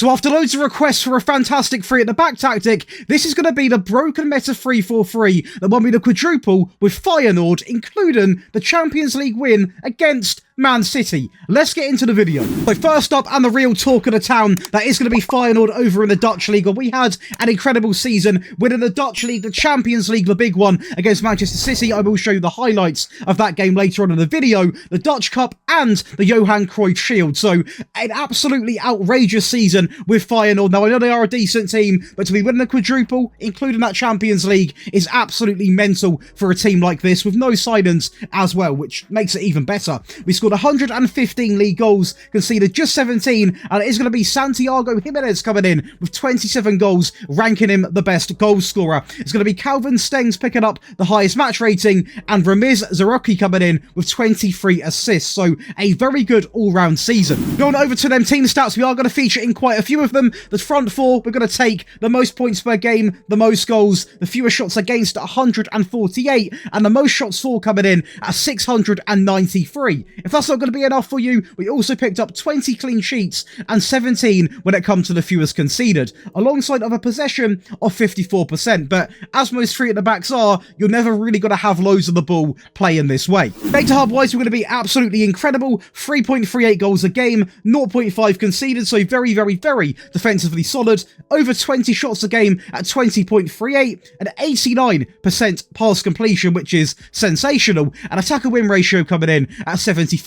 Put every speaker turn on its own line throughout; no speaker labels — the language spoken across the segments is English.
So after loads of requests for a fantastic three at the back tactic, this is going to be the broken meta 3-4-3 that won me the quadruple with Feyenoord, including the Champions League win against Man City. Let's get into the video. So first up, and the real talk of the town, that is going to be Feyenoord over in the Dutch League. We had an incredible season, winning the Dutch League, the Champions League, the big one, against Manchester City. I will show you the highlights of that game later on in the video, the Dutch Cup and the Johan Cruyff Shield. So an absolutely outrageous season with Feyenoord. Now I know they are a decent team, but to be winning a quadruple, including that Champions League, is absolutely mental for a team like this, with no signings as well, which makes it even better. We scored 115 league goals, conceded just 17, and it is going to be Santiago Jimenez coming in with 27 goals, ranking him the best goal scorer. It's going to be Calvin Stengs picking up the highest match rating, and Ramiz Zaroki coming in with 23 assists. So a very good all-round season. Going over to them team stats, we are going to feature in quite a few of them. The front four, we're going to take the most points per game, the most goals, the fewest shots against at 148, and the most shots for coming in at 693. If that's not going to be enough for you, we also picked up 20 clean sheets and 17 when it comes to the fewest conceded, alongside of a possession of 54%. But as most three at the backs are, you're never really going to have loads of the ball playing this way. Data hub wise, we're going to be absolutely incredible. 3.38 goals a game, 0.5 conceded, so very, very, very defensively solid. Over 20 shots a game at 20.38, and 89% pass completion, which is sensational, and attacker win ratio coming in at 75%.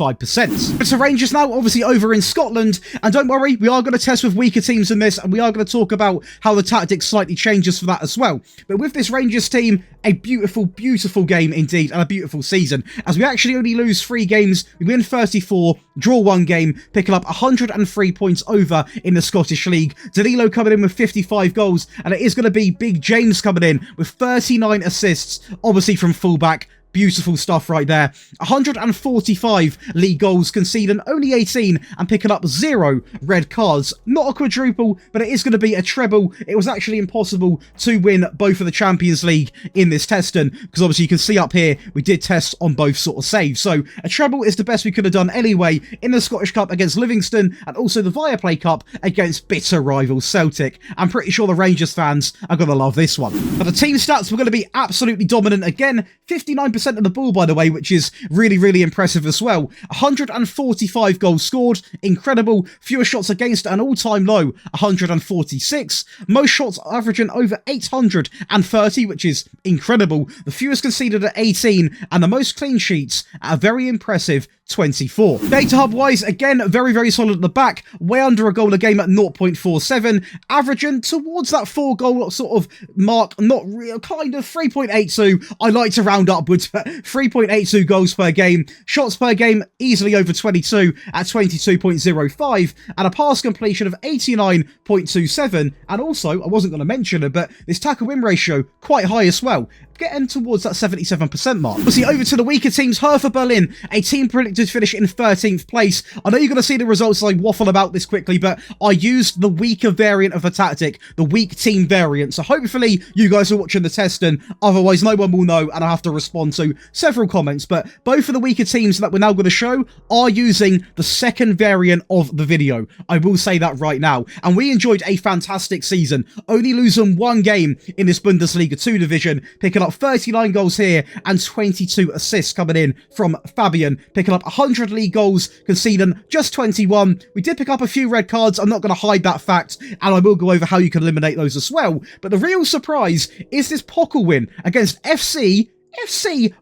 But to Rangers now, obviously over in Scotland, and don't worry, we are going to test with weaker teams in this, and we are going to talk about how the tactic slightly changes for that as well. But with this Rangers team, a beautiful, beautiful game indeed, and a beautiful season, as we actually only lose 3 games, we win 34, draw 1 game, picking up 103 points over in the Scottish League. Danilo coming in with 55 goals, and it is going to be Big James coming in with 39 assists, obviously from fullback. Beautiful stuff right there. 145 league goals, conceding only 18 and picking up 0 red cards. Not a quadruple, but it is going to be a treble. It was actually impossible to win both of the Champions League in this testing, because obviously you can see up here, we did test on both sort of saves. So a treble is the best we could have done anyway in the Scottish Cup against Livingston, and also the Viaplay Cup against bitter rival Celtic. I'm pretty sure the Rangers fans are going to love this one. But the team stats were going to be absolutely dominant again. 59% of the ball, by the way, which is really, really impressive as well. 145 goals scored, incredible. Fewer shots against, an all-time low, 146. Most shots averaging over 830, which is incredible. The fewest conceded at 18, and the most clean sheets at a very impressive 24. Data hub wise, again, very, very solid at the back, way under a goal a game at 0.47, averaging towards that 4-goal sort of mark, not real, kind of 3.82. I like to round upwards, but 3.82 goals per game. Shots per game easily over 22 at 22.05, and a pass completion of 89.27. And also, I wasn't going to mention it, but this tackle win ratio quite high as well, getting towards that 77% mark. We'll see over to the weaker teams. Hertha Berlin, a team predicted to finish in 13th place. I know you're going to see the results as I waffle about this quickly, but I used the weaker variant of the tactic, the weak team variant. So hopefully you guys are watching the testing. Otherwise, no one will know, and I'll have to respond to several comments. But both of the weaker teams that we're now going to show are using the second variant of the video. I will say that right now. And we enjoyed a fantastic season, only losing 1 game in this Bundesliga 2 division, picking up 39 goals here and 22 assists coming in from Fabian, picking up 100 league goals, conceding just 21. We did pick up a few red cards, I'm not going to hide that fact, and I will go over how you can eliminate those as well. But the real surprise is this Pockle win against FC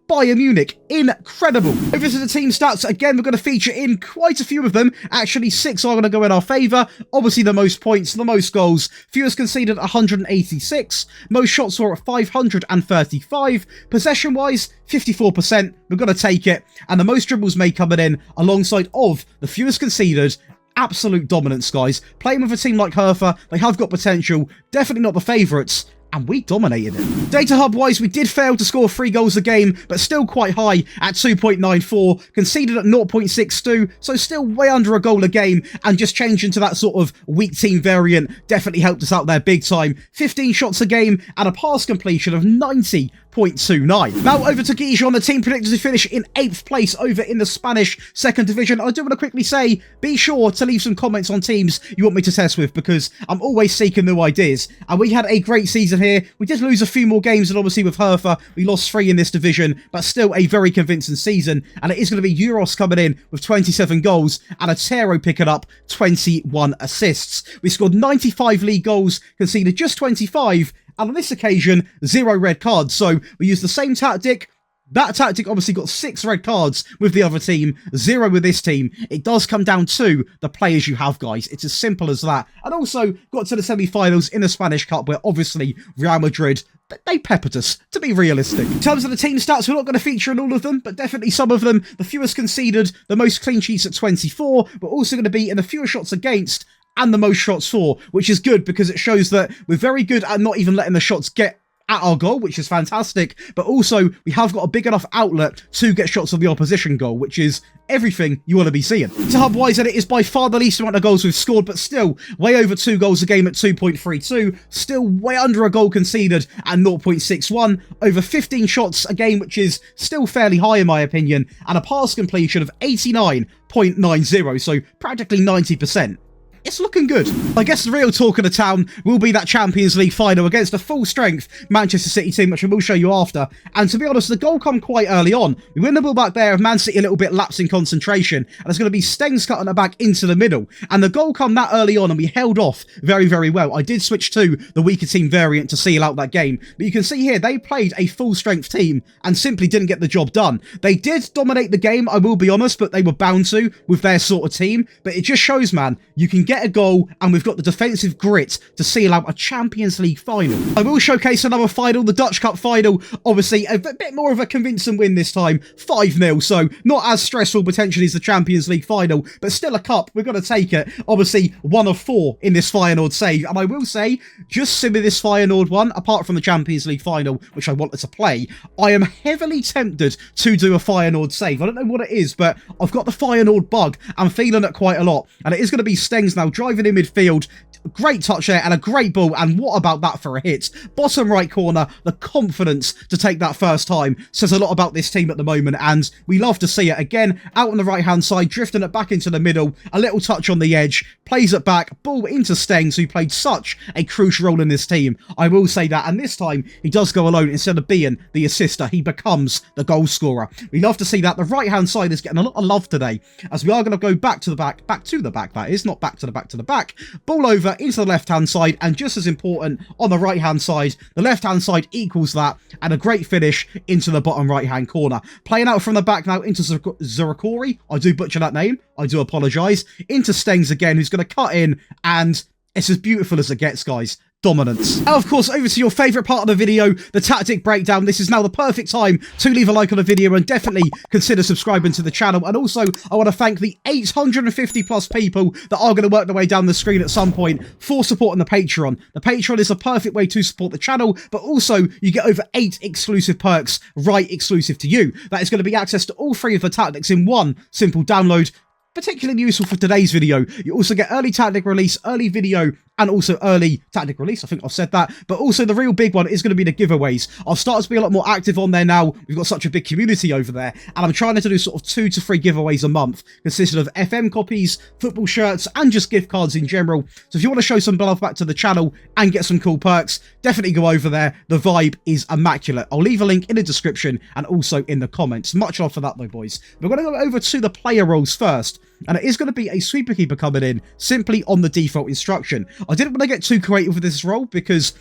Bayern Munich. Incredible. Over to the team stats, again, we're going to feature in quite a few of them. Actually, 6 are going to go in our favour. Obviously, the most points, the most goals. Fewest conceded, 186. Most shots were at 535. Possession-wise, 54%. We're going to take it. And the most dribbles made coming in alongside of the fewest conceded. Absolute dominance, guys. Playing with a team like Hertha, they have got potential. Definitely not the favourites. And we dominated it. Data hub wise, we did fail to score 3 goals a game, but still quite high at 2.94, conceded at 0.62, so still way under a goal a game, and just changing to that sort of weak team variant definitely helped us out there big time. 15 shots a game and a pass completion of 90 0.29. Now over to Gijon, the team predicted to finish in 8th place over in the Spanish 2nd Division. I do want to quickly say, be sure to leave some comments on teams you want me to test with, because I'm always seeking new ideas. And we had a great season here. We did lose a few more games, and obviously with Hertha, we lost 3 in this division, but still a very convincing season. And it is going to be Euros coming in with 27 goals and Otero picking up 21 assists. We scored 95 league goals, conceded just 25, and on this occasion, 0 red cards. So we used the same tactic. That tactic obviously got 6 red cards with the other team, 0 with this team. It does come down to the players you have, guys. It's as simple as that. And also got to the semi-finals in the Spanish Cup, where obviously Real Madrid, they peppered us, to be realistic. In terms of the team stats, we're not going to feature in all of them, but definitely some of them. The fewest conceded, the most clean sheets at 24. We're also going to be in the fewest shots against and the most shots for, which is good because it shows that we're very good at not even letting the shots get at our goal, which is fantastic, but also we have got a big enough outlet to get shots on the opposition goal, which is everything you want to be seeing. To hub-wise, it is by far the least amount of goals we've scored, but still way over 2 goals a game at 2.32, still way under a goal conceded at 0.61, over 15 shots a game, which is still fairly high in my opinion, and a pass completion of 89.90, so practically 90%. It's looking good. I guess the real talk of the town will be that Champions League final against a full-strength Manchester City team, which I will show you after. And to be honest, the goal come quite early on. We win the ball back there, of Man City a little bit lapse in concentration, and it's going to be Stengs cutting it back into the middle. And the goal come that early on, and we held off very, very well. I did switch to the weaker team variant to seal out that game. But you can see here, they played a full-strength team and simply didn't get the job done. They did dominate the game, I will be honest, but they were bound to with their sort of team. But it just shows, man, you can get a goal, and we've got the defensive grit to seal out a Champions League final. I will showcase another final, the Dutch Cup final. Obviously, a bit more of a convincing win this time, 5-0, so not as stressful potentially as the Champions League final, but still a cup. We're going to take it. Obviously, 1 of 4 in this Feyenoord save, and I will say, just similar this Feyenoord one, apart from the Champions League final, which I wanted to play, I am heavily tempted to do a Feyenoord save. I don't know what it is, but I've got the Feyenoord bug. I'm feeling it quite a lot, and it is going to be Stengs now driving in midfield. Great touch there and a great ball, and what about that for a hit? Bottom right corner, the confidence to take that first time says a lot about this team at the moment, and we love to see it. Again, out on the right hand side, drifting it back into the middle, a little touch on the edge, plays it back, ball into Stengs, who played such a crucial role in this team, I will say that, and this time he does go alone. Instead of being the assister, he becomes the goal scorer. We love to see that. The right hand side is getting a lot of love today, as we are going to go back to the back that is, not back to the back, ball over into the left hand side, and just as important, on the right hand side, the left hand side equals that, and a great finish into the bottom right hand corner. Playing out from the back now into Zurakori, I do butcher that name, I do apologise, into Stengs again, who's going to cut in, and it's as beautiful as it gets, guys. Dominance. Now, of course, over to your favourite part of the video, the tactic breakdown. This is now the perfect time to leave a like on the video and definitely consider subscribing to the channel. And also, I want to thank the 850 plus people that are going to work their way down the screen at some point for supporting the Patreon. The Patreon is a perfect way to support the channel, but also you get over 8 exclusive perks right exclusive to you. That is going to be access to all 3 of the tactics in one simple download. Particularly useful for today's video. You also get early tactic release, early video, and also early tactic release. I think I've said that. But also the real big one is going to be the giveaways. I'll start to be a lot more active on there now. We've got such a big community over there. And I'm trying to do sort of 2 to 3 giveaways a month, consisting of FM copies, football shirts, and just gift cards in general. So if you want to show some love back to the channel and get some cool perks, definitely go over there. The vibe is immaculate. I'll leave a link in the description and also in the comments. Much love for that though, boys. We're going to go over to the player roles first. And it is going to be a sweeper keeper coming in simply on the default instruction. I didn't want to get too creative with this role because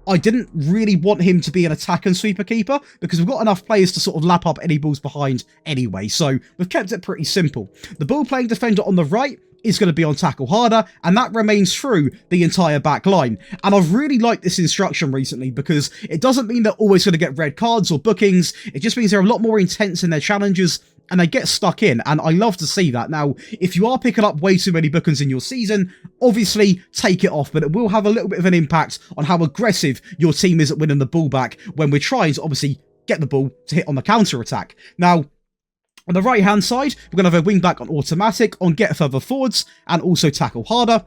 I didn't really want him to be an attack and sweeper keeper because we've got enough players to sort of lap up any balls behind anyway. So we've kept it pretty simple. The ball playing defender on the right is going to be on tackle harder, and that remains through the entire back line. And I've really liked this instruction recently because it doesn't mean they're always going to get red cards or bookings. It just means they're a lot more intense in their challenges and they get stuck in, and I love to see that. Now, if you are picking up way too many bookings in your season, obviously take it off, but it will have a little bit of an impact on how aggressive your team is at winning the ball back when we're trying to obviously get the ball to hit on the counter attack. Now, on the right hand side, we're going to have a wing back on automatic, on get further forwards, and also tackle harder.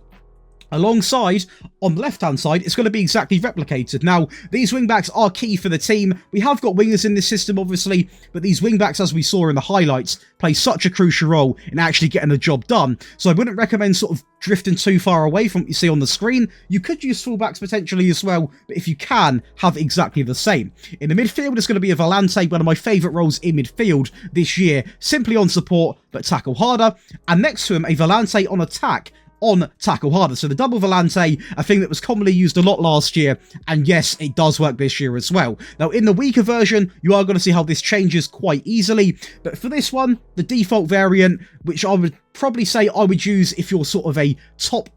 Alongside, on the left-hand side, it's going to be exactly replicated. Now, these wing-backs are key for the team. We have got wingers in this system, obviously, but these wing-backs, as we saw in the highlights, play such a crucial role in actually getting the job done. So I wouldn't recommend sort of drifting too far away from what you see on the screen. You could use fullbacks potentially as well, but if you can, have exactly the same. In the midfield, it's going to be a Volante, one of my favourite roles in midfield this year, simply on support, but tackle harder. And next to him, a Volante on attack, on tackle harder. So the double Volante, a thing that was commonly used a lot last year, and yes, it does work this year as well. Now, in the weaker version, you are going to see how this changes quite easily, but for this one, the default variant, which I would probably say I would use if you're sort of a top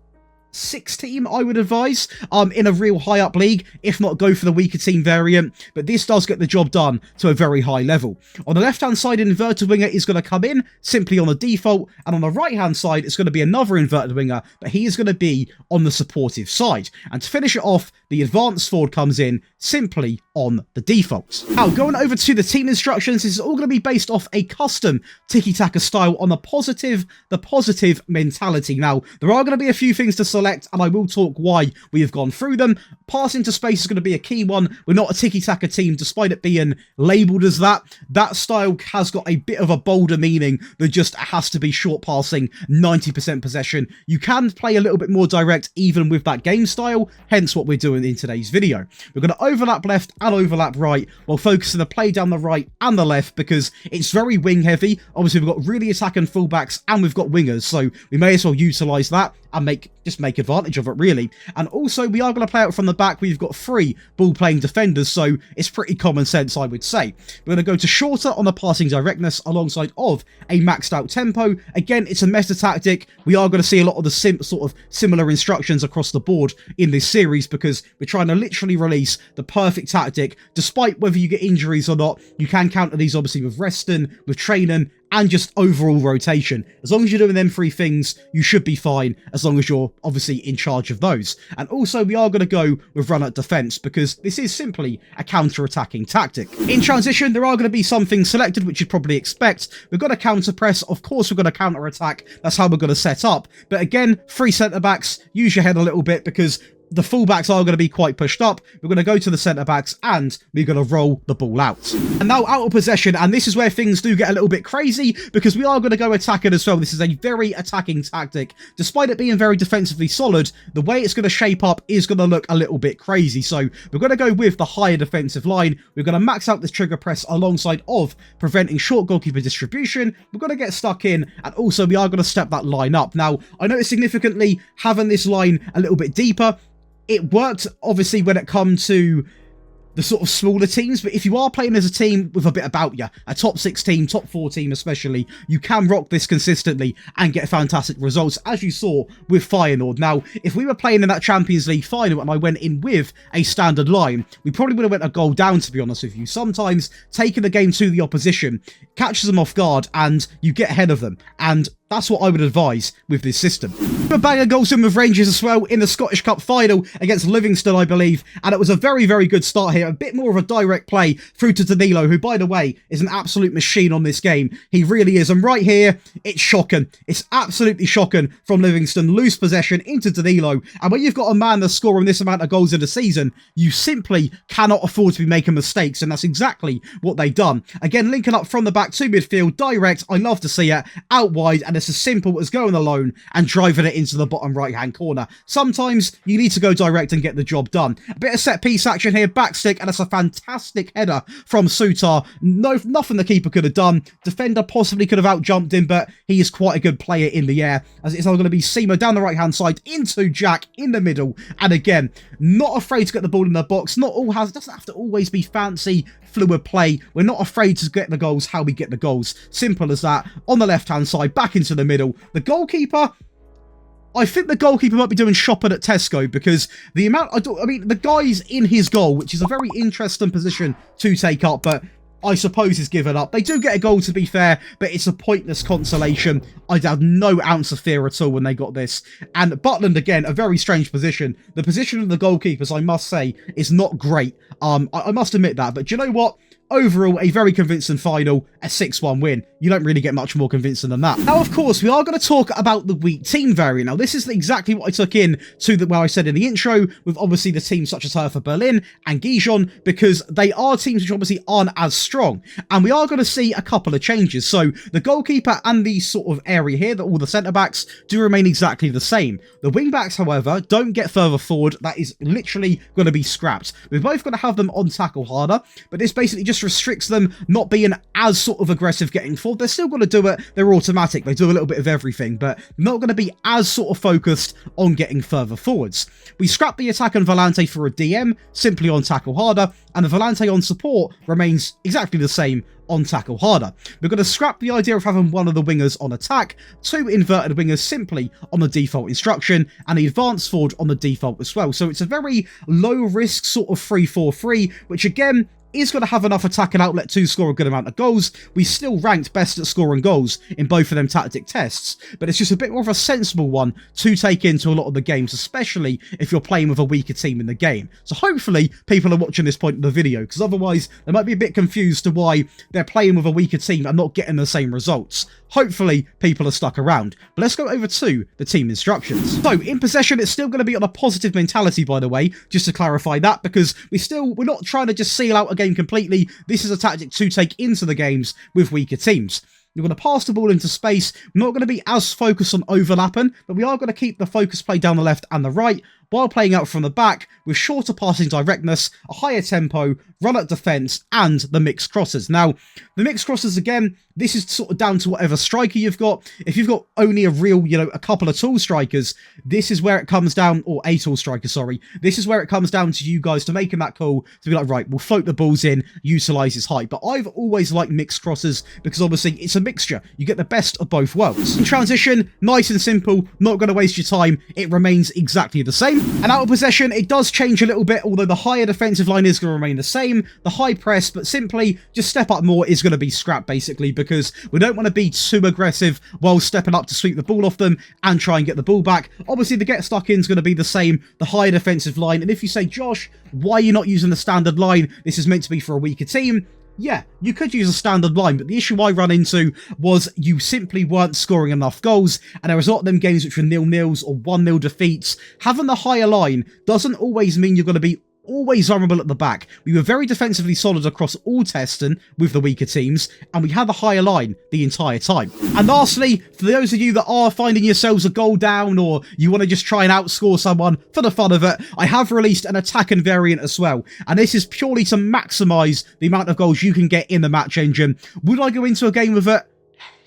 6 team, I would advise, in a real high up league. If not, go for the weaker team variant, but this does get the job done to a very high level. On the left hand side, an inverted winger is going to come in simply on the default, and on the right hand side, it's going to be another inverted winger, but he is going to be on the supportive side. And to finish it off, the advanced forward comes in simply on the default. Now, going over to the team instructions, this is all going to be based off a custom tiki-taka style on the positive mentality. Now, there are going to be a few things to select, and I will talk why we have gone through them. Pass into space is going to be a key one. We're not a tiki-taka team, despite it being labelled as that. That style has got a bit of a bolder meaning than just has to be short passing, 90% possession. You can play a little bit more direct even with that game style, hence what we're doing in today's video. We're going to overlap left and overlap right while focusing the play down the right and the left because it's very wing heavy. Obviously, we've got really attacking fullbacks and we've got wingers, so we may as well utilise that and just make advantage of it, really. And also, we are going to play out from the back. We've got 3 ball-playing defenders, so it's pretty common sense, I would say. We're going to go to shorter on the passing directness alongside of a maxed-out tempo. Again, it's a meta tactic. We are going to see a lot of the sort of similar instructions across the board in this series because we're trying to literally release the perfect tactic. Despite whether you get injuries or not, you can counter these, obviously, with resting, with training, and just overall rotation. As long as you're doing them 3 things, you should be fine, as long as you're obviously in charge of those. And also, we are going to go with run at defense, because this is simply a counter-attacking tactic. In transition, there are going to be some things selected, which you'd probably expect. We've got a counter-press. Of course, we're going to counter-attack. That's how we're going to set up. But again, 3 centre-backs, use your head a little bit, because the fullbacks are going to be quite pushed up. We're going to go to the centre-backs and we're going to roll the ball out. And now out of possession, and this is where things do get a little bit crazy because we are going to go attacking as well. This is a very attacking tactic. Despite it being very defensively solid, the way it's going to shape up is going to look a little bit crazy. So we're going to go with the higher defensive line. We're going to max out this trigger press alongside of preventing short goalkeeper distribution. We're going to get stuck in, and also we are going to step that line up. Now, I noticed significantly having this line a little bit deeper. It worked, obviously, when it comes to the sort of smaller teams, but if you are playing as a team with a bit about you, a top 6 team, top 4 team especially, you can rock this consistently and get fantastic results, as you saw with Feyenoord. Now, if we were playing in that Champions League final and I went in with a standard line, we probably would have went a goal down, to be honest with you. Sometimes taking the game to the opposition catches them off guard and you get ahead of them, and that's what I would advise with this system. A banger goals in with Rangers as well in the Scottish Cup final against Livingston, I believe, and it was a very, very good start here. A bit more of a direct play through to Danilo, who, by the way, is an absolute machine on this game. He really is, and right here, it's shocking. It's absolutely shocking from Livingston. Loose possession into Danilo, and when you've got a man that's scoring this amount of goals in a season, you simply cannot afford to be making mistakes, and that's exactly what they've done. Again, linking up from the back to midfield, direct, I love to see it, out wide, and it's as simple as going alone and driving it into the bottom right-hand corner. Sometimes you need to go direct and get the job done. A bit of set-piece action here, backstick, and it's a fantastic header from Sutar. Nothing the keeper could have done. Defender possibly could have out-jumped him, but he is quite a good player in the air, as it's now going to be Seema down the right-hand side into Jack in the middle. And again, not afraid to get the ball in the box. It doesn't have to always be fancy, fluid play. We're not afraid to get the goals how we get the goals. Simple as that. On the left-hand side, back into the middle. The goalkeeper, I think the goalkeeper might be doing shopping at Tesco, because the amount, the guy's in his goal, which is a very interesting position to take up, but I suppose he's given up. They do get a goal, to be fair, but it's a pointless consolation. I'd have no ounce of fear at all when they got this. And Butland, again, a very strange position. The position of the goalkeepers, I must say, is not great. I must admit that. But do you know what? overall, a very convincing final, a 6-1 win. You don't really get much more convincing than that. Now, of course, we are going to talk about the weak team variant. Now, this is exactly what I took in to the, well, I said in the intro, with obviously the teams such as Hertha Berlin and Gijon, because they are teams which obviously aren't as strong. And we are going to see a couple of changes. So the goalkeeper and the sort of area here, that all the centre-backs do remain exactly the same. The wing-backs, however, don't get further forward. That is literally going to be scrapped. We're both going to have them on tackle harder, but this basically just restricts them not being as sort of aggressive getting forward. They're still going to do it. They're automatic. They do a little bit of everything, but not going to be as sort of focused on getting further forwards. We scrap the attack and Volante for a DM, simply on tackle harder, and the Volante on support remains exactly the same on tackle harder. We're going to scrap the idea of having one of the wingers on attack, 2 inverted wingers simply on the default instruction, and the advanced forward on the default as well. So it's a very low risk sort of 3-4-3, which again is going to have enough attack and outlet to score a good amount of goals. We still ranked best at scoring goals in both of them tactic tests, but it's just a bit more of a sensible one to take into a lot of the games, especially if you're playing with a weaker team in the game. So hopefully people are watching this point in the video, because otherwise they might be a bit confused to why they're playing with a weaker team and not getting the same results. Hopefully people are stuck around. But let's go over to the team instructions. So in possession, it's still going to be on a positive mentality, by the way, just to clarify that, because we're not trying to just seal out a game completely. This is a tactic to take into the games with weaker teams. You're going to pass the ball into space. We're not going to be as focused on overlapping, but we are going to keep the focus play down the left and the right, while playing out from the back with shorter passing directness, a higher tempo, run at defence, and the mixed crosses. Now, the mixed crosses, again, this is sort of down to whatever striker you've got. If you've got only a real, a couple of tall strikers, this is where it comes down, or a tall striker, sorry. This is where it comes down to you guys to making that call, to be like, right, we'll float the balls in, utilise his height. But I've always liked mixed crosses, because obviously it's a mixture. You get the best of both worlds. In transition, nice and simple, not going to waste your time. It remains exactly the same. And out of possession, it does change a little bit, although the higher defensive line is going to remain the same. The high press, but simply just step up more, is going to be scrapped, basically, because we don't want to be too aggressive while stepping up to sweep the ball off them and try and get the ball back. Obviously, the get stuck in is going to be the same, the higher defensive line. And if you say, Josh, why are you not using the standard line? This is meant to be for a weaker team. Yeah, you could use a standard line, but the issue I run into was you simply weren't scoring enough goals, and there was a lot of them games which were 0-0s or 1-0 defeats. Having the higher line doesn't always mean you're going to be always vulnerable at the back. We were very defensively solid across all testing with the weaker teams, and we had the higher line the entire time. And lastly, for those of you that are finding yourselves a goal down, or you want to just try and outscore someone for the fun of it, I have released an attacking variant as well, and this is purely to maximise the amount of goals you can get in the match engine. Would I go into a game with it?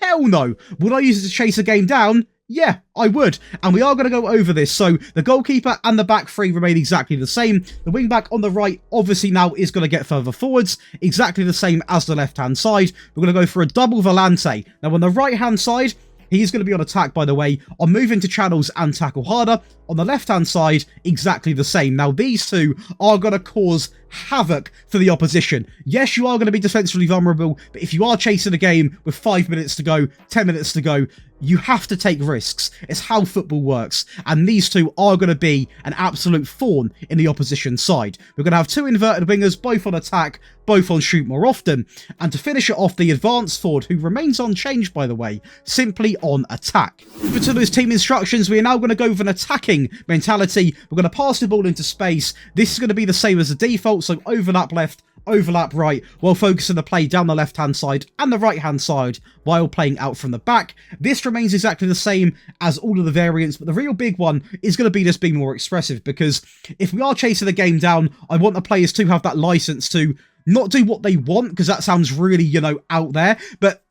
Hell no. Would I use it to chase a game down? Yeah, I would. And we are going to go over this. So the goalkeeper and the back three remain exactly the same. The wing back on the right obviously now is going to get further forwards, exactly the same as the left-hand side. We're going to go for a double Volante. Now on the right-hand side, he's going to be on attack, by the way, on moving to channels and tackle harder. On the left-hand side, exactly the same. Now, these two are going to cause havoc for the opposition. Yes, you are going to be defensively vulnerable, but if you are chasing a game with 5 minutes to go, 10 minutes to go, you have to take risks. It's how football works. And these two are going to be an absolute thorn in the opposition side. We're going to have 2 inverted wingers, both on attack, both on shoot more often. And to finish it off, the advanced forward, who remains unchanged, by the way, simply on attack. For those team instructions, we are now going to go with an attacking mentality. We're going to pass the ball into space. This is going to be the same as the default, so overlap left, overlap right, while focusing the play down the left-hand side and the right-hand side while playing out from the back. This remains exactly the same as all of the variants, but the real big one is going to be just being more expressive, because if we are chasing the game down, I want the players to have that license to not do what they want, because that sounds really, out there, but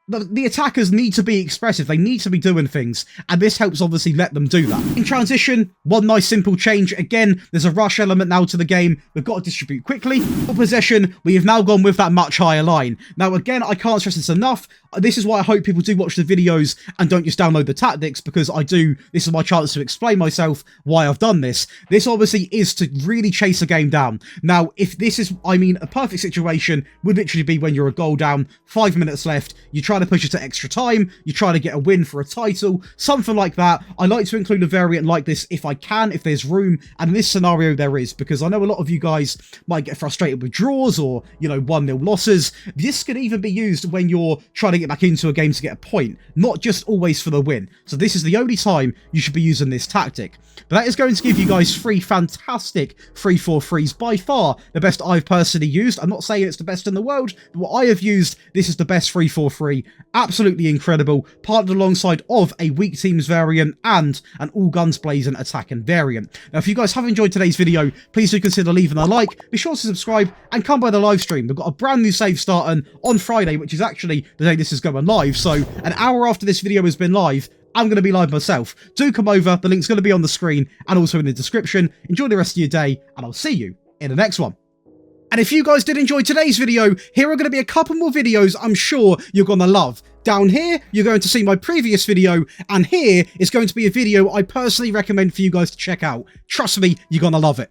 the attackers need to be expressive. They need to be doing things, and this helps obviously let them do that. In transition, one nice simple change. Again, there's a rush element now to the game. We've got to distribute quickly. For possession, we have now gone with that much higher line. Now, again, I can't stress this enough. This is why I hope people do watch the videos and don't just download the tactics, because this is my chance to explain myself why I've done this. This obviously is to really chase a game down. Now, if this is, a perfect situation would literally be when you're a goal down, 5 minutes left, you're trying trying to push it to extra time, you're trying to get a win for a title, something like that. I like to include a variant like this if I can, if there's room, and in this scenario there is, because I know a lot of you guys might get frustrated with draws or, you know, 1-0 losses. This can even be used when you're trying to get back into a game to get a point, not just always for the win. So this is the only time you should be using this tactic. But that is going to give you guys 3 fantastic 3-4-3s, by far the best I've personally used. I'm not saying it's the best in the world, but what I have used, this is the best 3-4-3. Absolutely incredible, partnered alongside of a weak teams variant and an all guns blazing attacking variant. Now, if you guys have enjoyed today's video, please do consider leaving a like, be sure to subscribe, and come by the live stream. We've got a brand new save starting on Friday, which is actually the day this is going live, so an hour after this video has been live, I'm going to be live myself. Do come over, the link's going to be on the screen and also in the description. Enjoy the rest of your day, and I'll see you in the next one. And if you guys did enjoy today's video, here are going to be a couple more videos I'm sure you're going to love. Down here, you're going to see my previous video, and here is going to be a video I personally recommend for you guys to check out. Trust me, you're going to love it.